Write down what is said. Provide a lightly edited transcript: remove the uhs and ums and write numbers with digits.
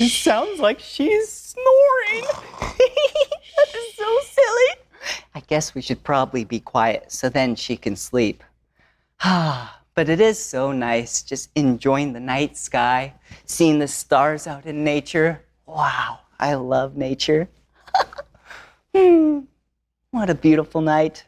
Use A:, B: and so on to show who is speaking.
A: It sounds like she's snoring.
B: That is so silly. I guess we should probably be quiet so then she can sleep. But it is so nice just enjoying the night sky, seeing the stars out in nature. Wow, I love nature. What a beautiful night.